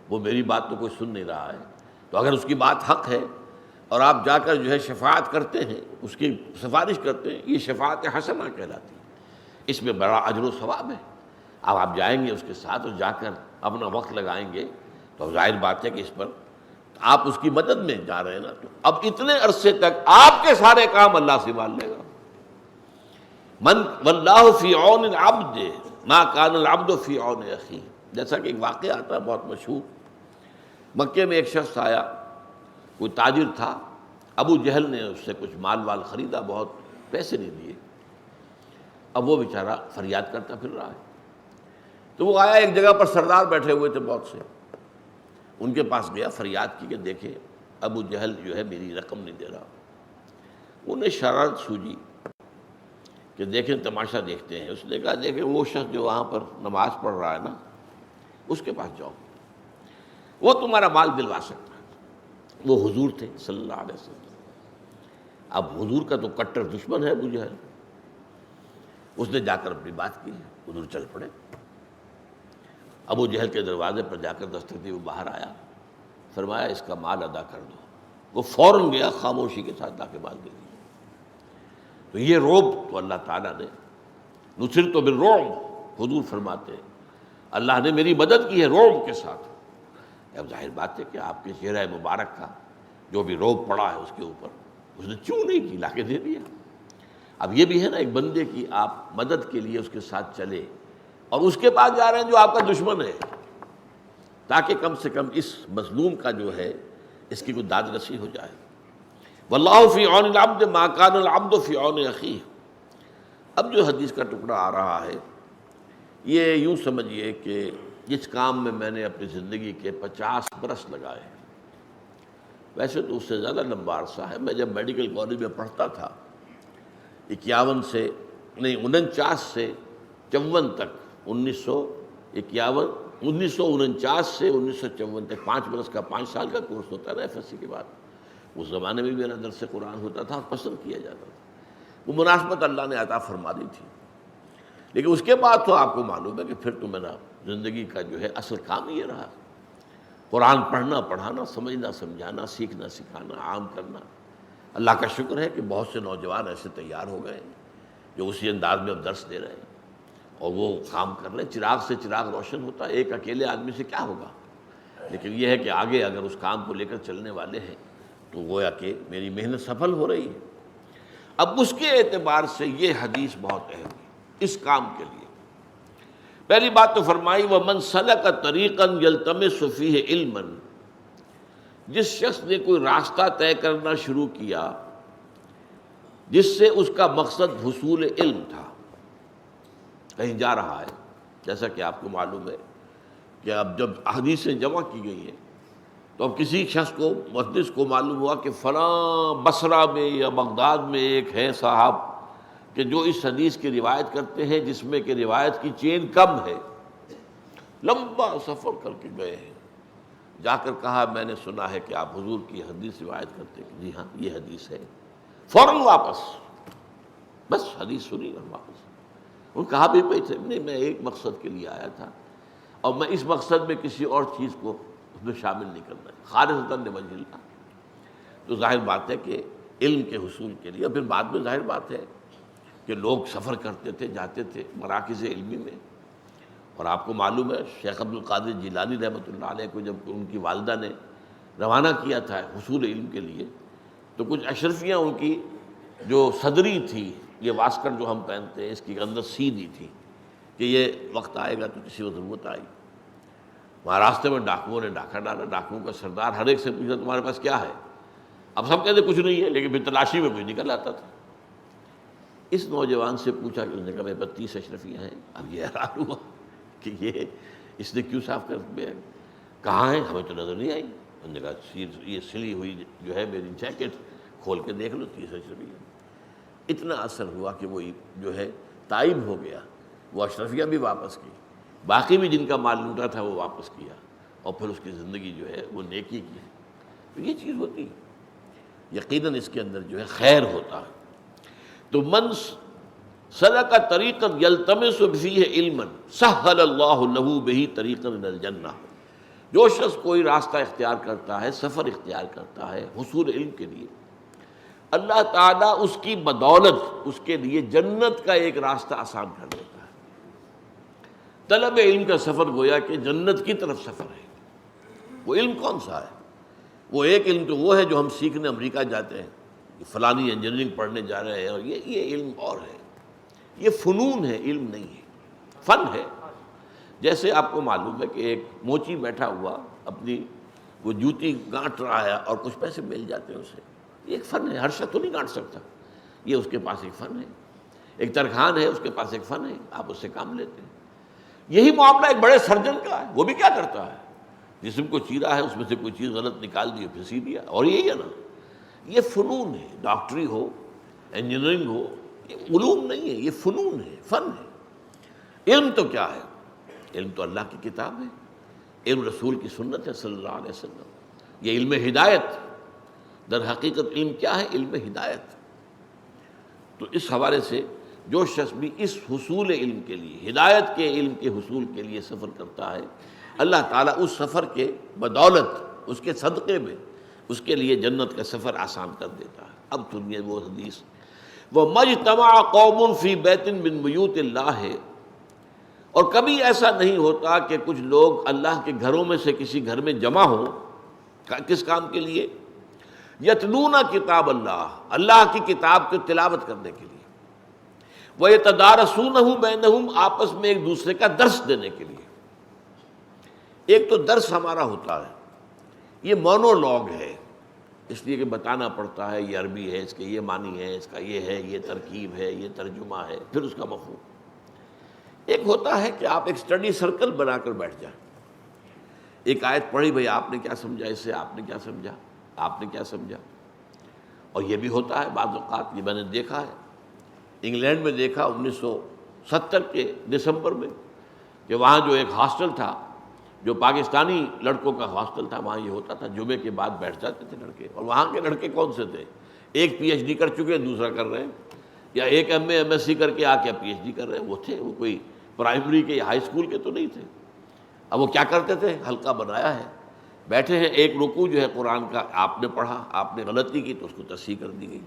وہ میری بات تو کوئی سن نہیں رہا ہے، تو اگر اس کی بات حق ہے اور آپ جا کر جو ہے شفاعت کرتے ہیں، اس کی سفارش کرتے ہیں، یہ شفاعت حسنہ کہلاتی ہے، اس میں بڑا اجر و ثواب ہے۔ اب آپ جائیں گے اس کے ساتھ اور جا کر اپنا وقت لگائیں گے تو ظاہر بات ہے کہ اس پر آپ اس کی مدد میں جا رہے ہیں نا، تو اب اتنے عرصے تک آپ کے سارے کام اللہ سنبھال لے گا۔ من واللہ فی عون العبد ما کان العبد فی عون اخیہ، جیسا کہ ایک واقعہ آتا ہے بہت مشہور، مکے میں ایک شخص آیا، کوئی تاجر تھا، ابو جہل نے اس سے کچھ مال وال خریدا، بہت پیسے نہیں دیے، اب وہ بیچارہ فریاد کرتا پھر رہا ہے۔ تو وہ آیا، ایک جگہ پر سردار بیٹھے ہوئے تھے بہت سے، ان کے پاس گیا، فریاد کی کہ دیکھیں ابو جہل جو ہے میری رقم نہیں دے رہا۔ انہیں شرارت سوجی کہ دیکھیں تماشا دیکھتے ہیں۔ اس نے کہا دیکھیں وہ شخص جو وہاں پر نماز پڑھ رہا ہے نا، اس کے پاس جاؤ، وہ تمہارا مال دلوا سکتا ہے۔ وہ حضور تھے صلی اللہ علیہ وسلم۔ اب حضور کا تو کٹر دشمن ہے ابو جہل، اس نے جا کر اپنی بات کی، حضور چل پڑے۔ ابو جہل کے دروازے پر جا کر دستک دی، وہ باہر آیا، فرمایا اس کا مال ادا کر دو۔ وہ فوراً گیا، خاموشی کے ساتھ لا کے مال دے دیا۔ تو یہ رعب تو اللہ تعالیٰ نے، نصرت بالرعب، حضور فرماتے ہیں اللہ نے میری مدد کی ہے رعب کے ساتھ۔ اب ظاہر بات ہے کہ آپ کے چہرہ مبارک کا جو بھی رعب پڑا ہے اس کے اوپر، اس نے چوں نہیں کی، لا کے دے دیا۔ اب یہ بھی ہے نا، ایک بندے کی آپ مدد کے لیے اس کے ساتھ چلے اور اس کے پاس جا رہے ہیں جو آپ کا دشمن ہے، تاکہ کم سے کم اس مظلوم کا جو ہے اس کی کوئی داد رسی ہو جائے۔ واللہ فی عون العبد ما کان العبد فی عون اخیہ۔ اب جو حدیث کا ٹکڑا آ رہا ہے، یہ یوں سمجھیے کہ جس کام میں میں نے اپنی زندگی کے 50 برس لگائے، ویسے تو اس سے زیادہ لمبا عرصہ ہے۔ میں جب میڈیکل کالج میں پڑھتا تھا 49 سے 54 تک، 1949 سے 1954 تک 5 برس کا 5 سال کا کورس ہوتا ہے نا FSC کے بعد۔ اس زمانے میں میرا درس قرآن ہوتا تھا، پسند کیا جاتا تھا، وہ مناسبت اللہ نے عطا فرما دی تھی۔ لیکن اس کے بعد تو آپ کو معلوم ہے کہ پھر تو میرا زندگی کا جو ہے اصل کام یہ رہا۔ قرآن پڑھنا پڑھانا، سمجھنا سمجھانا، سیکھنا سکھانا، عام کرنا۔ اللہ کا شکر ہے کہ بہت سے نوجوان ایسے تیار ہو گئے ہیں جو اسی انداز میں اب درس دے رہے ہیں اور وہ کام کر رہے ہیں۔ چراغ سے چراغ روشن ہوتا ہے، ایک اکیلے آدمی سے کیا ہوگا، لیکن یہ ہے کہ آگے اگر اس کام کو لے کر چلنے والے ہیں تو گویا کہ میری محنت سفل ہو رہی ہے۔ اب اس کے اعتبار سے یہ حدیث بہت اہم ہے اس کام کے لیے۔ پہلی بات تو فرمائی وَمَنْ سَلَكَ طَرِيقًا يَلْتَمِسُ فِيهِ عِلْمًا، جس شخص نے کوئی راستہ طے کرنا شروع کیا جس سے اس کا مقصد حصول علم تھا، کہیں جا رہا ہے، جیسا کہ آپ کو معلوم ہے کہ اب جب حدیثیں جمع کی گئی ہیں تو اب کسی شخص کو محدث کو معلوم ہوا کہ فلاں بصرہ میں یا بغداد میں ایک ہے صاحب کہ جو اس حدیث کی روایت کرتے ہیں جس میں کہ روایت کی چین کم ہے، لمبا سفر کر کے گئے ہیں، جا کر کہا میں نے سنا ہے کہ آپ حضور کی حدیث روایت کرتے ہیں، جی ہاں یہ حدیث ہے، فوراً واپس، بس حدیث سنی اور واپس۔ ان کہا بھی پہ تھے نہیں میں ایک مقصد کے لیے آیا تھا اور میں اس مقصد میں کسی اور چیز کو اس میں شامل نہیں کرنا ہے، خالصۃً لوجہ اللہ۔ تو ظاہر بات ہے کہ علم کے حصول کے لیے، اور پھر بعد میں ظاہر بات ہے کہ لوگ سفر کرتے تھے، جاتے تھے مراکز علمی میں، اور آپ کو معلوم ہے شیخ عبد القادر جیلانی رحمۃ اللہ علیہ کو جب ان کی والدہ نے روانہ کیا تھا حصول علم کے لیے تو کچھ اشرفیاں ان کی جو صدری تھی، یہ واسکٹ جو ہم پہنتے ہیں اس کی اندر سی دی تھی کہ یہ وقت آئے گا تو کسی کو ضرورت آئی۔ وہاں راستے میں ڈاکوؤں نے ڈاکہ ڈالا، ڈاکوؤں کا سردار ہر ایک سے پوچھا تمہارے پاس کیا ہے، اب سب کہتے کچھ نہیں ہے، لیکن پھر تلاشی میں کچھ نکل آتا تھا۔ اس نوجوان سے پوچھا کہ اس نے کہا میرے پاس 30 اشرفیاں ہیں۔ اب یہ حیران ہوا کہ یہ اس نے کیوں صاف کر دیا، کہاں ہیں، ہمیں تو نظر نہیں آئی۔ انہوں نے کہا یہ سلی ہوئی جو ہے میری جیکٹ کھول کے دیکھ لو 30 اشرفیاں۔ اتنا اثر ہوا کہ وہ جو ہے تائب ہو گیا، وہ اشرفیاں بھی واپس کی، باقی بھی جن کا مال لوٹا تھا وہ واپس کیا، اور پھر اس کی زندگی جو ہے وہ نیکی کی۔ تو یہ چیز ہوتی ہے، یقیناً اس کے اندر جو ہے خیر ہوتا ہے۔ تو من سلک طریقا یلتمس فیہ علما سہل اللہ لہ بہ طریقا الی الجنہ، جو شخص کوئی راستہ اختیار کرتا ہے، سفر اختیار کرتا ہے حصول علم کے لیے، اللہ تعالیٰ اس کی بدولت اس کے لیے جنت کا ایک راستہ آسان کر دیتا ہے۔ طلب علم کا سفر گویا کہ جنت کی طرف سفر ہے۔ وہ علم کون سا ہے؟ وہ ایک علم تو وہ ہے جو ہم سیکھنے امریکہ جاتے ہیں، فلانی انجینئرنگ پڑھنے جا رہے ہیں، اور یہ علم اور ہے، یہ فنون ہے، علم نہیں ہے، فن ہے۔ جیسے آپ کو معلوم ہے کہ ایک موچی بیٹھا ہوا اپنی وہ جوتی گانٹ رہا ہے اور کچھ پیسے مل جاتے ہیں اسے، یہ ایک فن ہے، ہر شخص تو نہیں گانٹ سکتا، یہ اس کے پاس ایک فن ہے۔ ایک ترخان ہے، اس کے پاس ایک فن ہے، آپ اس سے کام لیتے ہیں۔ یہی معاملہ ایک بڑے سرجن کا ہے، وہ بھی کیا کرتا ہے، جسم کو چیرا ہے اس میں سے کوئی چیز غلط نکال دی پھنسی دیا، اور یہی ہے نا، یہ فنون ہے، ڈاکٹری ہو، انجینئرنگ ہو، یہ علوم نہیں ہے، یہ فنون ہے، فن ہے۔ علم تو کیا ہے؟ علم تو اللہ کی کتاب ہے، علم رسول کی سنت ہے صلی اللہ علیہ وسلم، یہ علم ہدایت۔ در حقیقت علم کیا ہے؟ علم ہدایت۔ تو اس حوالے سے جو شخص بھی اس حصول علم کے لیے، ہدایت کے علم کے حصول کے لیے سفر کرتا ہے، اللہ تعالیٰ اس سفر کے بدولت، اس کے صدقے میں اس کے لیے جنت کا سفر آسان کر دیتا ہے۔ اب سنیے وہ حدیث، وَمَجْتَمَعَ قَوْمٌ فِي بَيْتٍ مِّن بُيُوتِ اللَّهِ، اور کبھی ایسا نہیں ہوتا کہ کچھ لوگ اللہ کے گھروں میں سے کسی گھر میں جمع ہوں، کس کام کے لیے؟ یتلون کتاب اللہ، اللہ کی کتاب کی تلاوت کرنے کے لیے، وَيَتَدَارَسُونَهُ بَيْنَهُمْ، آپس میں ایک دوسرے کا درس دینے کے لیے۔ ایک تو درس ہمارا ہوتا ہے، یہ مونولوگ ہے، اس لیے کہ بتانا پڑتا ہے، یہ عربی ہے، اس کے یہ معنی ہے، اس کا یہ ہے، یہ ترکیب ہے، یہ ترجمہ ہے، پھر اس کا مفہوم۔ ایک ہوتا ہے کہ آپ ایک اسٹڈی سرکل بنا کر بیٹھ جائیں، ایک آیت پڑھی، بھئی آپ نے کیا سمجھا اس سے، آپ نے کیا سمجھا، آپ نے کیا سمجھا۔ اور یہ بھی ہوتا ہے بعض اوقات، یہ میں نے دیکھا ہے، انگلینڈ میں دیکھا 1970 کے دسمبر میں، کہ وہاں جو ایک ہاسٹل تھا جو پاکستانی لڑکوں کا ہاسٹل تھا، وہاں یہ ہوتا تھا جمعے کے بعد بیٹھ جاتے تھے لڑکے، اور وہاں کے لڑکے کون سے تھے؟ ایک پی ایچ ڈی کر چکے، دوسرا کر رہے ہیں، یا ایک M A M S C کر کے آ کے پی ایچ ڈی کر رہے ہیں، وہ تھے، وہ کوئی پرائمری کے یا ہائی اسکول کے تو نہیں تھے۔ اب وہ کیا کرتے تھے؟ حلقہ بنایا ہے، بیٹھے ہیں، ایک رکوع جو ہے قرآن کا آپ نے پڑھا، آپ نے غلطی کی تو اس کو تصحیح کر دی گئی،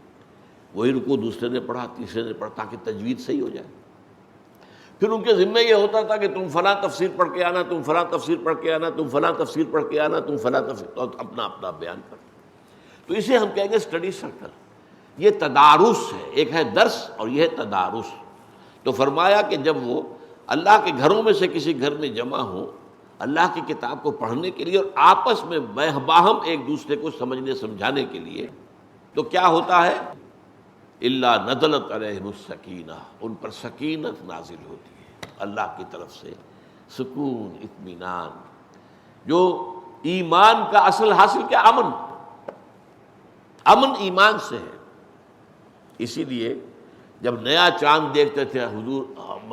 وہی رکوع دوسرے نے پڑھا، تیسرے نے پڑھا، تاکہ تجوید صحیح ہو جائے۔ پھر ان کے ذمہ یہ ہوتا تھا کہ تم فلاں تفسیر پڑھ کے آنا، تم فلاں تفسیر پڑھ کے آنا، تم فلاں تفسیر پڑھ کے آنا، تم فلاں تفسیر، تو اپنا اپنا بیان کر۔ تو اسے ہم کہیں گے اسٹڈی سرکل۔ یہ تدارس ہے، ایک ہے درس اور یہ ہے تدارس۔ تو فرمایا کہ جب وہ اللہ کے گھروں میں سے کسی گھر میں جمع ہوں اللہ کی کتاب کو پڑھنے کے لیے اور آپس میں باہم ایک دوسرے کو سمجھنے سمجھانے کے لیے، تو کیا ہوتا ہے؟ الا نزلت علیہم السکینہ، ان پر سکینت نازل ہوتی ہے اللہ کی طرف سے، سکون، اطمینان۔ جو ایمان کا اصل حاصل کیا؟ امن۔ امن ایمان سے ہے۔ اسی لیے جب نیا چاند دیکھتے تھے حضور،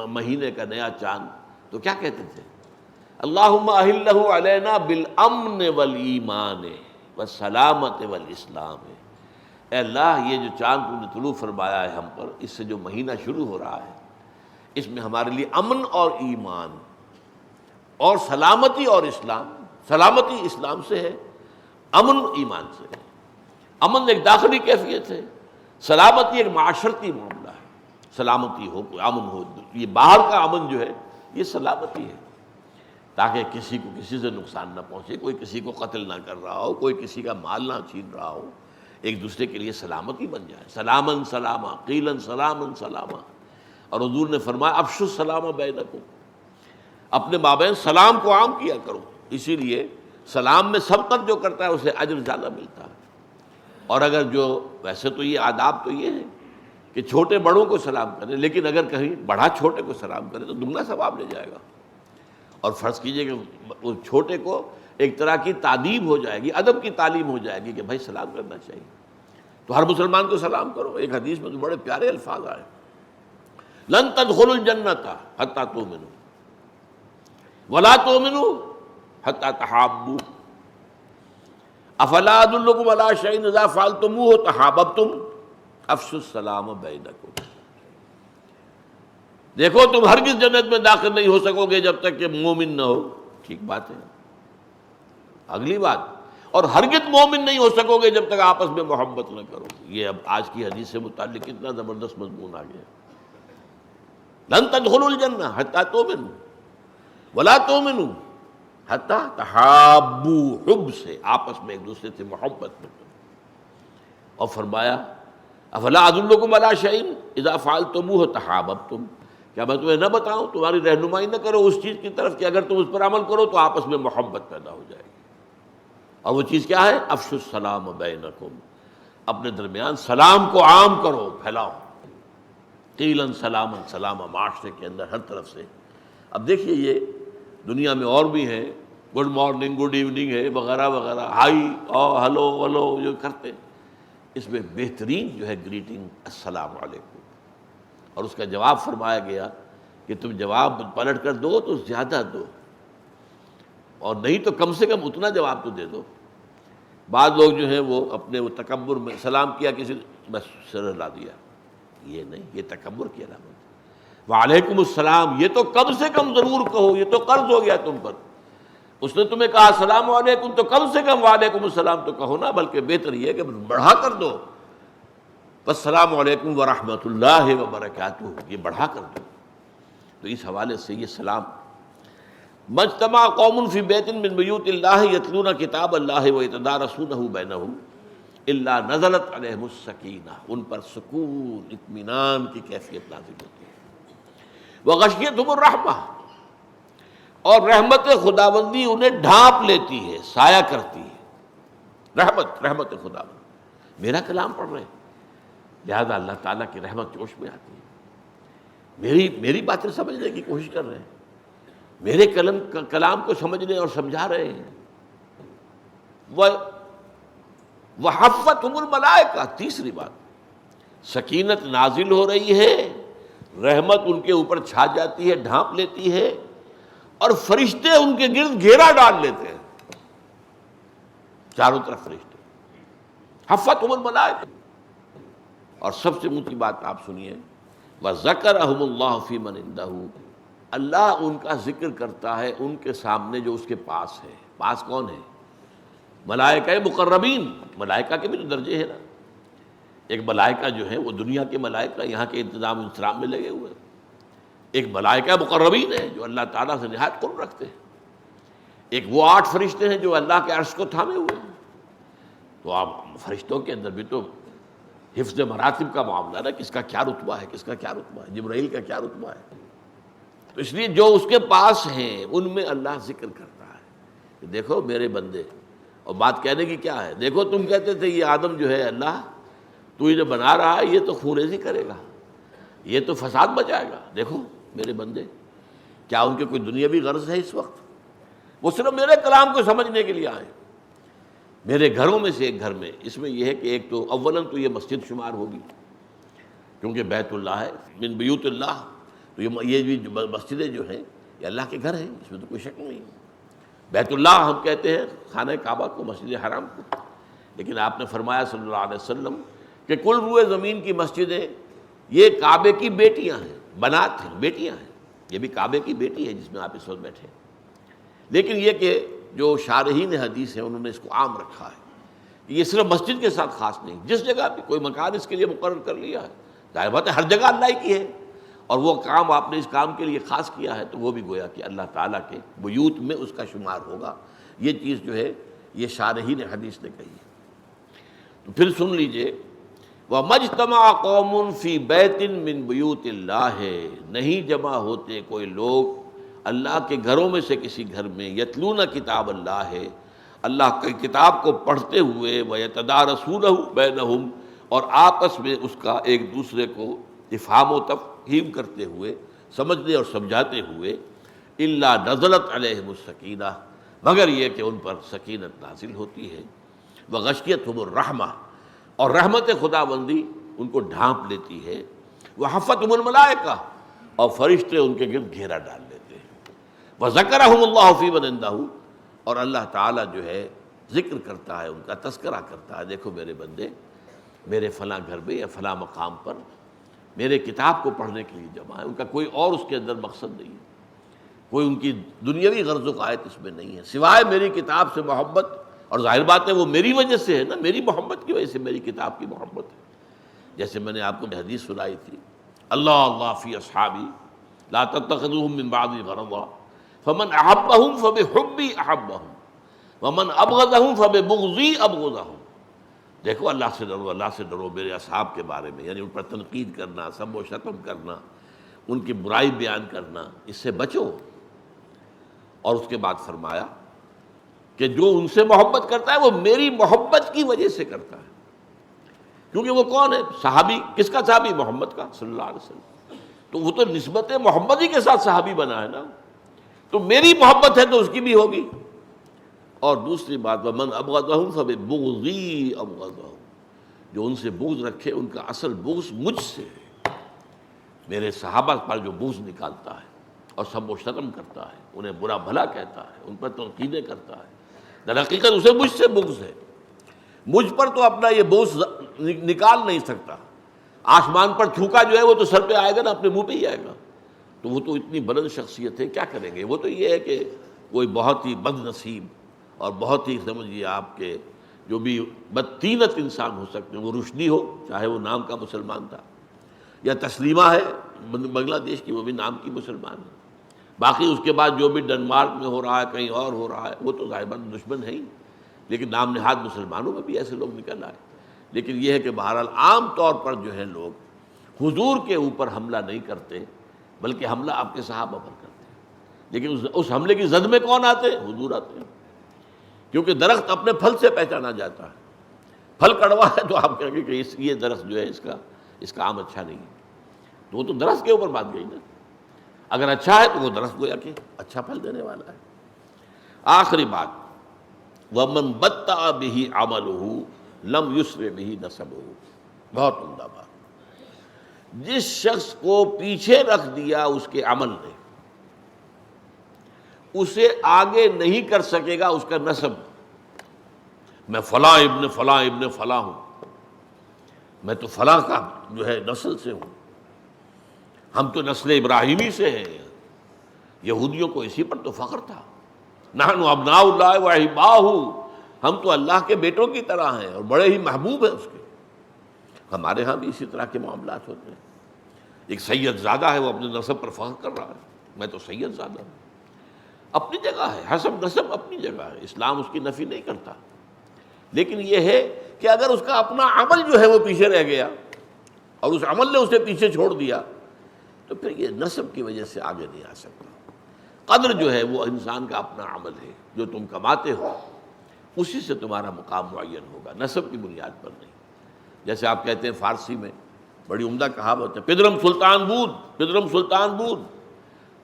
مہینے کا نیا چاند، تو کیا کہتے تھے؟ اللہم اہلہ علینا بالامن والایمان والسلامت والاسلام۔ اے اللہ، یہ جو چاند تم نے طلوع فرمایا ہے ہم پر، اس سے جو مہینہ شروع ہو رہا ہے، اس میں ہمارے لیے امن اور ایمان اور سلامتی اور اسلام۔ سلامتی اسلام سے ہے، امن ایمان سے ہے۔ امن ایک داخلی کیفیت ہے، سلامتی ایک معاشرتی معاملہ ہے۔ سلامتی ہو، کوئی امن ہو، یہ باہر کا امن جو ہے یہ سلامتی ہے، تاکہ کسی کو کسی سے نقصان نہ پہنچے، کوئی کسی کو قتل نہ کر رہا ہو، کوئی کسی کا مال نہ چھین رہا ہو، ایک دوسرے کے لیے سلامتی بن جائے۔ سلامن سلاما قیلن سلامن سلاما۔ اور حضور نے فرمایا افشوا السلام بینکم، اپنے مابین سلام کو عام کیا کرو۔ اسی لیے سلام میں سبقت جو کرتا ہے اسے اجر زیادہ ملتا ہے۔ اور اگر جو ویسے تو یہ آداب تو یہ ہے کہ چھوٹے بڑوں کو سلام کریں، لیکن اگر کہیں بڑا چھوٹے کو سلام کرے تو دگنا ثواب لے جائے گا۔ اور فرض کیجئے کہ وہ چھوٹے کو ایک طرح کی تعلیم ہو جائے گی، ادب کی تعلیم ہو جائے گی کہ بھائی سلام کرنا چاہیے، تو ہر مسلمان کو سلام کرو۔ ایک حدیث میں تو بڑے پیارے الفاظ آئے، لن تدخلوا الجنۃ حتی تؤمنوا ولا تؤمنوا حتی تحابوا افلا ادلکم علی شیء اذا فعلتموہ تحاببتم افشوا السلام بینکم۔ دیکھو تم ہرگز جنت میں داخل نہیں ہو سکو گے جب تک کہ مومن نہ ہو۔ ٹھیک بات ہے۔ اگلی بات، اور ہرگز مومن نہیں ہو سکو گے جب تک آپس میں محبت نہ کرو۔ یہ اب آج کی حدیث سے متعلق کتنا زبردست مضمون آ گیا۔ لن تدخلوا الجنہ حتی تؤمنوا ولا تؤمنوا حتی تحابوا، حب سے، آپس میں ایک دوسرے سے محبت میں۔ اور فرمایا افلا ادلکم علی شیء اذا فعلتموہ تحاببتم، کیا میں تمہیں نہ بتاؤں، تمہاری رہنمائی نہ کرو اس چیز کی طرف کہ اگر تم اس پر عمل کرو تو آپس میں محبت پیدا ہو جائے گی۔ اور وہ چیز کیا ہے؟ افشوا السلام بینکم، اپنے درمیان سلام کو عام کرو، پھیلاؤ۔ قیلن سلامن سلاما، معاشرے کے اندر ہر طرف سے۔ اب دیکھیے یہ دنیا میں اور بھی ہیں، گڈ مارننگ، گڈ ایوننگ ہے وغیرہ وغیرہ، ہائی اور ہلو ولو جو کرتے، اس میں بہترین جو ہے گریٹنگ السلام علیکم۔ اور اس کا جواب فرمایا گیا کہ تم جواب پلٹ کر دو تو زیادہ دو، اور نہیں تو کم سے کم اتنا جواب تو دے دو۔ بعض لوگ جو ہیں وہ اپنے وہ تکبر میں سلام کیا کسی نے، بس سر ہلا دیا، یہ نہیں، یہ تکبر کی علامت ہے۔ وعلیکم السلام، یہ تو کم سے کم ضرور کہو، یہ تو قرض ہو گیا تم پر۔ اس نے تمہیں کہا السلام علیکم تو کم سے کم وعلیکم السلام تو کہو نا، بلکہ بہتر یہ ہے کہ بڑھا کر دو، السلام علیکم ورحمۃ اللہ وبرکاتہ، یہ بڑھا کر دو۔ تو اس حوالے سے یہ سلام، مجتمع قوم فی بیت من بیوت اللہ یتلون کتاب اللہ ویتدارسونہ بینہم الا نزلت علیہم السکینہ، ان پر سکون، اطمینان کی کیفیت نازل ہوتی ہے۔ وغشیتہم الرحمہ، اور رحمت خداوندی انہیں ڈھانپ لیتی ہے، سایہ کرتی ہے۔ رحمت خداوندی، میرا کلام پڑھ رہے ہیں لہذا اللہ تعالیٰ کی رحمت جوش میں آتی ہے، میری باتیں سمجھنے کی کوشش کر رہے ہیں، میرے کلام کو سمجھنے اور سمجھا رہے ہیں۔ وحفتہم الملائکہ، تیسری بات، سکینت نازل ہو رہی ہے، رحمت ان کے اوپر چھا جاتی ہے، ڈھانپ لیتی ہے، اور فرشتے ان کے گرد گھیرا ڈال لیتے ہیں، چاروں طرف فرشتے۔ حفتہم الملائکہ، اور سب سے اونچی بات آپ سنیے، وَذَكَرَهُمُ اللَّهُ فِي مَنْ عِندَهُ، اللہ ان کا ذکر کرتا ہے ان کے سامنے جو اس کے پاس ہے۔ پاس کون ہے؟ ملائکہ مقربین، ملائکہ کے بھی تو درجے ہیں نا. ایک ملائکہ جو ہے وہ دنیا کے ملائکہ یہاں کے انتظام انسرام میں لگے ہوئے ہیں. ایک ملائکہ مقربین ہے جو اللہ تعالیٰ سے نہایت قرب رکھتے ہیں. ایک وہ 8 فرشتے ہیں جو اللہ کے عرش کو تھامے ہوئے ہیں. تو آپ فرشتوں کے اندر بھی تو حفظ مراتب کا معاملہ ہے نا، کس کا کیا رتبہ ہے، کس کا کیا رتبہ ہے، جبرائیل کا کیا رتبہ ہے. تو اس لیے جو اس کے پاس ہیں ان میں اللہ ذکر کرتا ہے کہ دیکھو میرے بندے. اور بات کہنے کی کیا ہے، دیکھو تم کہتے تھے یہ آدم جو ہے اللہ تو یہ جو بنا رہا ہے یہ تو خونریزی کرے گا، یہ تو فساد بچائے گا. دیکھو میرے بندے، کیا ان کے کوئی دنیاوی غرض ہے اس وقت؟ وہ صرف میرے کلام کو سمجھنے کے لیے آئے. میرے گھروں میں سے ایک گھر میں، اس میں یہ ہے کہ ایک تو اولاً تو یہ مسجد شمار ہوگی کیونکہ بیت اللہ ہے، من بیوت اللہ. تو یہ بھی مسجدیں جو ہیں یہ اللہ کے گھر ہیں، اس میں تو کوئی شک نہیں. بیت اللہ ہم کہتے ہیں خانہ کعبہ کو، مسجد حرام کو. لیکن آپ نے فرمایا صلی اللہ علیہ وسلم کہ کل روئے زمین کی مسجدیں یہ کعبے کی بیٹیاں ہیں، بنات ہیں، بیٹیاں ہیں. یہ بھی کعبے کی بیٹی ہے جس میں آپ اس وقت بیٹھے. لیکن یہ کہ جو شارحین حدیث ہیں انہوں نے اس کو عام رکھا ہے کہ یہ صرف مسجد کے ساتھ خاص نہیں، جس جگہ بھی کوئی مکان اس کے لیے مقرر کر لیا ہے، ظاہر بات ہے ہر جگہ اللہ ہی کی ہے، اور وہ کام آپ نے اس کام کے لیے خاص کیا ہے تو وہ بھی گویا کہ اللہ تعالیٰ کے بیوت میں اس کا شمار ہوگا. یہ چیز جو ہے یہ شارحین حدیث نے کہی ہے. تو پھر سن لیجئے، وَمَجْتَمَعَ قَوْمٌ فِي بَيْتٍ مِّن بُيُوتِ اللَّهِ، نہیں جمع ہوتے کوئی لوگ اللہ کے گھروں میں سے کسی گھر میں، یتلون کتاب اللہ ہے، اللہ کی کتاب کو پڑھتے ہوئے، وَيَتَدَارَسُونَهُ بَيْنَهُمْ، اور آپس میں اس کا ایک دوسرے کو افہام و تفہیم کرتے ہوئے، سمجھنے اور سمجھاتے ہوئے، إِلَّا نَزَلَتْ عَلَيْهِمُ السَّكِينَةُ، مگر یہ کہ ان پر سکینت نازل ہوتی ہے، وَغَشِيَتْهُمُ الرَّحْمَةُ، اور رحمت خداوندی ان کو ڈھانپ لیتی ہے، وَحَفَّتْهُمُ الْمَلَائِكَةُ، اور فرشتے ان کے گرد گھیرا ڈال لیتے ہیں، وَذَكَرَهُمُ اللَّهُ فِي مَنْ عِندَهُ، اور اللہ تعالیٰ جو ہے ذکر کرتا ہے، ان کا تذکرہ کرتا ہے. دیکھو میرے بندے، میرے فلاں گھر میں یا فلاں مقام پر میرے کتاب کو پڑھنے کے لیے جمع ہے. ان کا کوئی اور اس کے اندر مقصد نہیں ہے، کوئی ان کی دنیاوی غرض و قائد اس میں نہیں ہے سوائے میری کتاب سے محبت. اور ظاہر بات ہے وہ میری وجہ سے ہے نا، میری محبت کی وجہ سے میری کتاب کی محبت ہے. جیسے میں نے آپ کو حدیث سنائی تھی، اللہ اللہ فی اصحابی لا تتخذوهم من بعدی غرضا فمن احبهم فبحبی احبهم ومن ابغضهم فببغضی ابغضهم. دیکھو اللہ سے ڈرو، اللہ سے ڈرو میرے اصحاب کے بارے میں، یعنی ان پر تنقید کرنا، سب و شتم کرنا، ان کی برائی بیان کرنا، اس سے بچو. اور اس کے بعد فرمایا کہ جو ان سے محبت کرتا ہے وہ میری محبت کی وجہ سے کرتا ہے. کیونکہ وہ کون ہے؟ صحابی. کس کا صحابی؟ محمد کا صلی اللہ علیہ وسلم. تو وہ تو نسبت محمدی کے ساتھ صحابی بنا ہے نا، تو میری محبت ہے تو اس کی بھی ہوگی. اور دوسری بات، وَمَنْ أَبْغَضَهُمْ فَبِبُغْضِي أَبْغَضَهُمْ، جو ان سے بغض رکھے ان کا اصل بغض مجھ سے ہے. میرے صحابہ پر جو بغض نکالتا ہے اور سب و شتم کرتا ہے، انہیں برا بھلا کہتا ہے، ان پر تنقیدیں کرتا ہے، در حقیقت اسے مجھ سے بغض ہے. مجھ پر تو اپنا یہ بغض نکال نہیں سکتا. آسمان پر تھوکا جو ہے وہ تو سر پہ آئے گا نا، اپنے منہ پہ ہی آئے گا. تو وہ تو اتنی بلند شخصیت ہے، کیا کریں گے؟ وہ تو یہ ہے کہ کوئی بہت ہی بد نصیب اور بہت ہی سمجھیے آپ کے جو بھی بدطینت انسان ہو سکتے ہیں، وہ رشدی ہو، چاہے وہ نام کا مسلمان تھا، یا تسلیمہ ہے بنگلہ دیش کی، وہ بھی نام کی مسلمان ہے. باقی اس کے بعد جو بھی ڈنمارک میں ہو رہا ہے، کہیں اور ہو رہا ہے، وہ تو ظاہر بات دشمن ہے ہی. لیکن نام نہاد مسلمانوں میں بھی ایسے لوگ نکل آئے. لیکن یہ ہے کہ بہرحال عام طور پر جو ہے لوگ حضور کے اوپر حملہ نہیں کرتے، بلکہ حملہ آپ کے صحابہ پر کرتے ہیں. لیکن اس حملے کی زد میں کون آتے ہیں؟ حضور آتے ہیں. کیونکہ درخت اپنے پھل سے پہچانا جاتا ہے. پھل کڑوا ہے تو آپ کہیں گے کہ یہ درخت جو ہے اس کا آم اچھا نہیں ہے. تو وہ تو درخت کے اوپر بات گئی نا. اگر اچھا ہے تو وہ درخت گویا کہ اچھا پھل دینے والا ہے. آخری بات، وَمَنْ بَطَّأَ بِهِ عَمَلُهُ لَمْ يُسْرِعْ بِهِ نَسَبُهُ. بہت عمدہ بات. جس شخص کو پیچھے رکھ دیا اس کے عمل نے، اسے آگے نہیں کر سکے گا اس کا نسب. میں فلاں ابن فلاں ابن فلاں ہوں، میں تو فلاں کا جو ہے نسل سے ہوں، ہم تو نسل ابراہیمی سے ہیں. یہودیوں کو اسی پر تو فخر تھا، نحن ابناء اللہ واحباہ، ہم تو اللہ کے بیٹوں کی طرح ہیں اور بڑے ہی محبوب ہیں اس کے. ہمارے ہاں بھی اسی طرح کے معاملات ہوتے ہیں. ایک سید زادہ ہے، وہ اپنے نسب پر فخر کر رہا ہے، میں تو سید زادہ ہوں. اپنی جگہ ہے، حسب نسب اپنی جگہ ہے، اسلام اس کی نفی نہیں کرتا. لیکن یہ ہے کہ اگر اس کا اپنا عمل جو ہے وہ پیچھے رہ گیا اور اس عمل نے اسے پیچھے چھوڑ دیا تو پھر یہ نسب کی وجہ سے آگے نہیں آ سکتا. قدر جو ہے وہ انسان کا اپنا عمل ہے، جو تم کماتے ہو اسی سے تمہارا مقام معین ہوگا، نسب کی بنیاد پر نہیں. جیسے آپ کہتے ہیں فارسی میں بڑی عمدہ کہاوت ہے، پدرم سلطان بود، پدرم سلطان بود،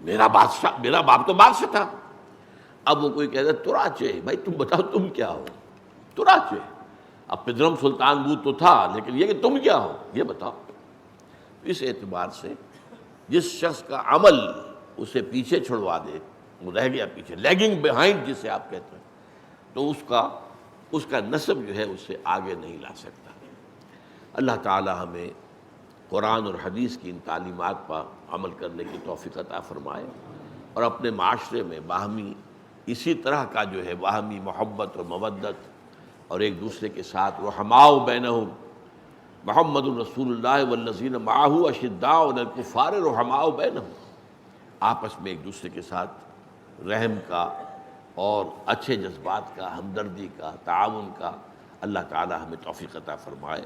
میرا باپ تو بادشاہ تھا. اب وہ کوئی کہتا ہے تراچے، بھائی تم بتاؤ تم کیا ہو؟ تراچے. اب پدرم سلطان بود تو تھا، لیکن یہ کہ تم کیا ہو یہ بتاؤ. اس اعتبار سے جس شخص کا عمل اسے پیچھے چھڑوا دے، وہ رہ گیا پیچھے، لیگنگ بیہائنڈ جسے آپ کہتے ہیں، تو اس کا نسب جو ہے اسے آگے نہیں لا سکتا. اللہ تعالی ہمیں قرآن اور حدیث کی ان تعلیمات پر عمل کرنے کی توفیق عطا فرمائے اور اپنے معاشرے میں باہمی اسی طرح کا جو ہے باہمی محبت اور مودت اور ایک دوسرے کے ساتھ رحماء بینہم، محمد رسول اللہ والذین معہ اشداء علی الکفار رحماء بینہم، آپس میں ایک دوسرے کے ساتھ رحم کا اور اچھے جذبات کا، ہمدردی کا، تعاون کا اللہ تعالی ہمیں توفیق عطا فرمائے.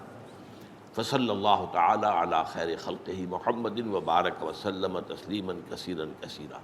فصلی اللہ تعالی علی خیر خلقہ محمد وبارک وسلم تسلیما کثیرا کثیرا.